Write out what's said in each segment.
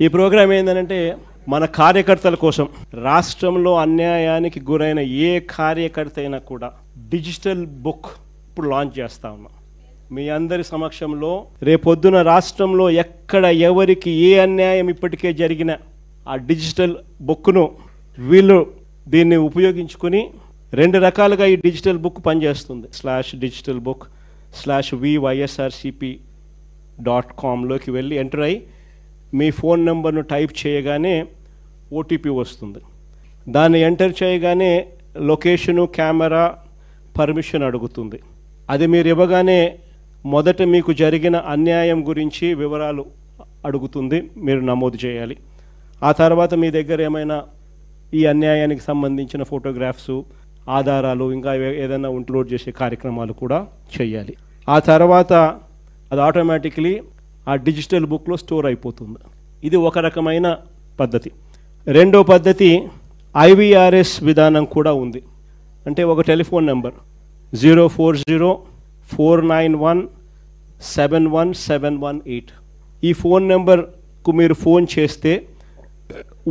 ఈ ప్రోగ్రామ్ ఏంటంటే మన కార్యకర్తల కోసం రాష్ట్రంలో అన్యాయానికి గురైన ఏ కార్యకర్త అయినా కూడా డిజిటల్ బుక్ ఇప్పుడు లాంచ్ చేస్తా ఉన్నాం మీ అందరి సమక్షంలో. రేపొద్దున రాష్ట్రంలో ఎక్కడ ఎవరికి ఏ అన్యాయం ఇప్పటికే జరిగిన ఆ డిజిటల్ బుక్ను వీళ్ళు దీన్ని ఉపయోగించుకుని రెండు రకాలుగా ఈ డిజిటల్ బుక్ పనిచేస్తుంది. /digitalbook/vySRCP.comలోకి వెళ్ళి ఎంటర్ అయ్యి మీ ఫోన్ నెంబర్ను టైప్ చేయగానే ఓటీపీ వస్తుంది. దాన్ని ఎంటర్ చేయగానే లొకేషను, కెమెరా, పర్మిషన్ అడుగుతుంది. అది మీరు ఇవ్వగానే మొదట మీకు జరిగిన అన్యాయం గురించి వివరాలు అడుగుతుంది, మీరు నమోదు చేయాలి. ఆ తర్వాత మీ దగ్గర ఏమైనా ఈ అన్యాయానికి సంబంధించిన ఫోటోగ్రాఫ్స్, ఆధారాలు, ఇంకా ఏదైనా అప్లోడ్ చేసే కార్యక్రమాలు కూడా చేయాలి. ఆ తర్వాత అది ఆటోమేటిక్లీ ఆ డిజిటల్ బుక్లో స్టోర్ అయిపోతుంది. ఇది ఒక రకమైన పద్ధతి. రెండో పద్ధతి IVRS విధానం కూడా ఉంది. అంటే ఒక టెలిఫోన్ నెంబర్ 040-491-71718. ఈ ఫోన్ నెంబర్కు మీరు ఫోన్ చేస్తే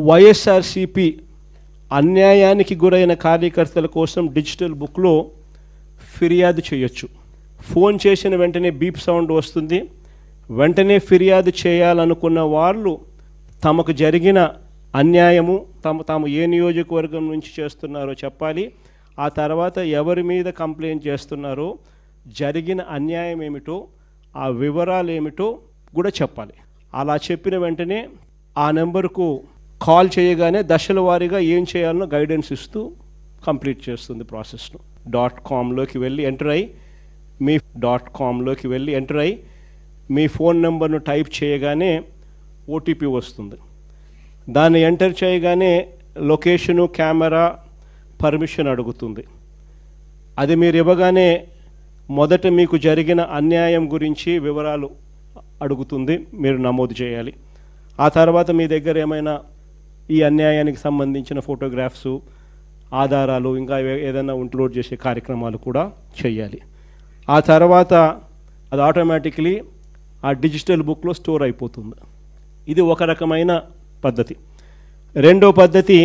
వైఎస్ఆర్సిపి అన్యాయానికి గురైన కార్యకర్తల కోసం డిజిటల్ బుక్లో ఫిర్యాదు చేయొచ్చు. ఫోన్ చేసిన వెంటనే బీప్ సౌండ్ వస్తుంది. వెంటనే ఫిర్యాదు చేయాలనుకున్న వాళ్ళు తమకు జరిగిన అన్యాయము, తాము ఏ నియోజకవర్గం నుంచి చేస్తున్నారో చెప్పాలి. ఆ తర్వాత ఎవరి మీద కంప్లైంట్ చేస్తున్నారో, జరిగిన అన్యాయం ఏమిటో, ఆ వివరాలు ఏమిటో కూడా చెప్పాలి. అలా చెప్పిన వెంటనే ఆ నెంబర్కు కాల్ చేయగానే దశల వారీగా ఏం చేయాలనో గైడెన్స్ ఇస్తూ కంప్లీట్ చేస్తుంది ప్రాసెస్ను. .comలోకి వెళ్ళి ఎంటర్ అయ్యి మీ ఫోన్ నెంబర్ను టైప్ చేయగానే ఓటీపీ వస్తుంది. దాన్ని ఎంటర్ చేయగానే లొకేషను, కెమెరా, పర్మిషన్ అడుగుతుంది. అది మీరు ఇవ్వగానే మొదట మీకు జరిగిన అన్యాయం గురించి వివరాలు అడుగుతుంది, మీరు నమోదు చేయాలి. ఆ తర్వాత మీ దగ్గర ఏమైనా ఈ అన్యాయానికి సంబంధించిన ఫోటోగ్రాఫ్స్, ఆధారాలు, ఇంకా ఏదైనా అప్లోడ్ చేసే కార్యక్రమాలు కూడా చేయాలి. ఆ తర్వాత అది ఆటోమేటిక్లీ ఆ డిజిటల్ బుక్లో స్టోర్ అయిపోతుంది. ఇది ఒక రకమైన పద్ధతి. రెండో పద్ధతి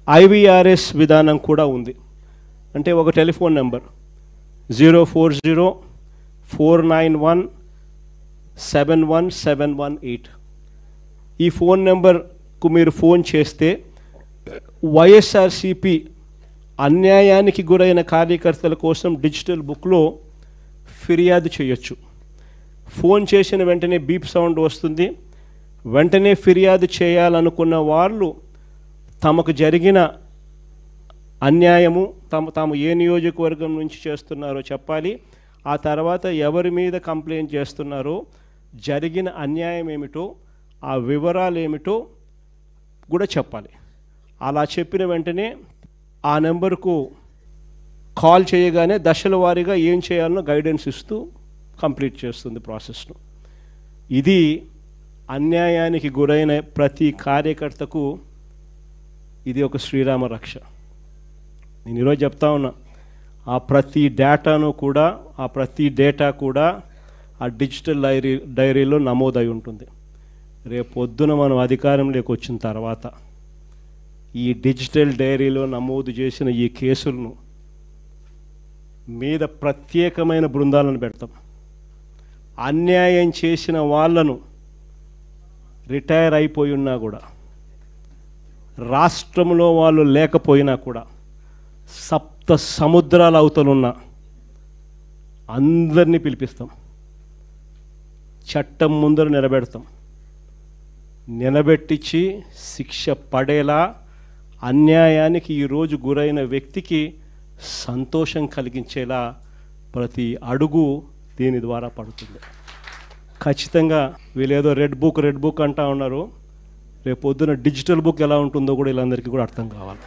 IVRS విధానం కూడా ఉంది. అంటే ఒక టెలిఫోన్ నెంబర్ 040-491-71718. ఈ ఫోన్ నెంబర్కు మీరు ఫోన్ చేస్తే వైఎస్ఆర్సిపి అన్యాయానికి గురైన కార్యకర్తల కోసం డిజిటల్ బుక్లో ఫిర్యాదు చేయొచ్చు. ఫోన్ చేసిన వెంటనే బీప్ సౌండ్ వస్తుంది. వెంటనే ఫిర్యాదు చేయాలనుకున్న వాళ్ళు తమకు జరిగిన అన్యాయము, తాము ఏ నియోజకవర్గం నుంచి చేస్తున్నారో చెప్పాలి. ఆ తర్వాత ఎవరి మీద కంప్లైంట్ చేస్తున్నారో, జరిగిన అన్యాయం ఏమిటో, ఆ వివరాలు ఏమిటో కూడా చెప్పాలి. అలా చెప్పిన వెంటనే ఆ నెంబర్కు కాల్ చేయగానే దశల వారీగా ఏం చేయాలనో గైడెన్స్ ఇస్తూ కంప్లీట్ చేస్తుంది ప్రాసెస్ను. ఇది అన్యాయానికి గురైన ప్రతి కార్యకర్తకు ఇది ఒక శ్రీరామ రక్ష. నేను ఈరోజు చెప్తా ఉన్నా, ఆ ప్రతి డేటా కూడా ఆ డిజిటల్ డైరీలో నమోదై ఉంటుంది. రేపు పొద్దున మనం అధికారంలోకి వచ్చిన తర్వాత ఈ డిజిటల్ డైరీలో నమోదు చేసిన ఈ కేసులను మీద ప్రత్యేకమైన బృందాలను పెడతాం. అన్యాయం చేసిన వాళ్ళను రిటైర్ అయిపోయి ఉన్నా కూడా, రాష్ట్రంలో వాళ్ళు లేకపోయినా కూడా, సప్త సముద్రాల అవతలున్న అందరినీ పిలిపిస్తాం. చట్టం ముందర నిలబెట్టించి శిక్ష పడేలా అన్యాయానికి ఈరోజు గురైన వ్యక్తికి సంతోషం కలిగించేలా ప్రతి అడుగు దీని ద్వారా పడుతుంది. ఖచ్చితంగా వీళ్ళేదో రెడ్ బుక్ అంటా ఉన్నారు. రేపు పొద్దున డిజిటల్ బుక్ ఎలా ఉంటుందో కూడా వీళ్ళందరికీ కూడా అర్థం కావాలి.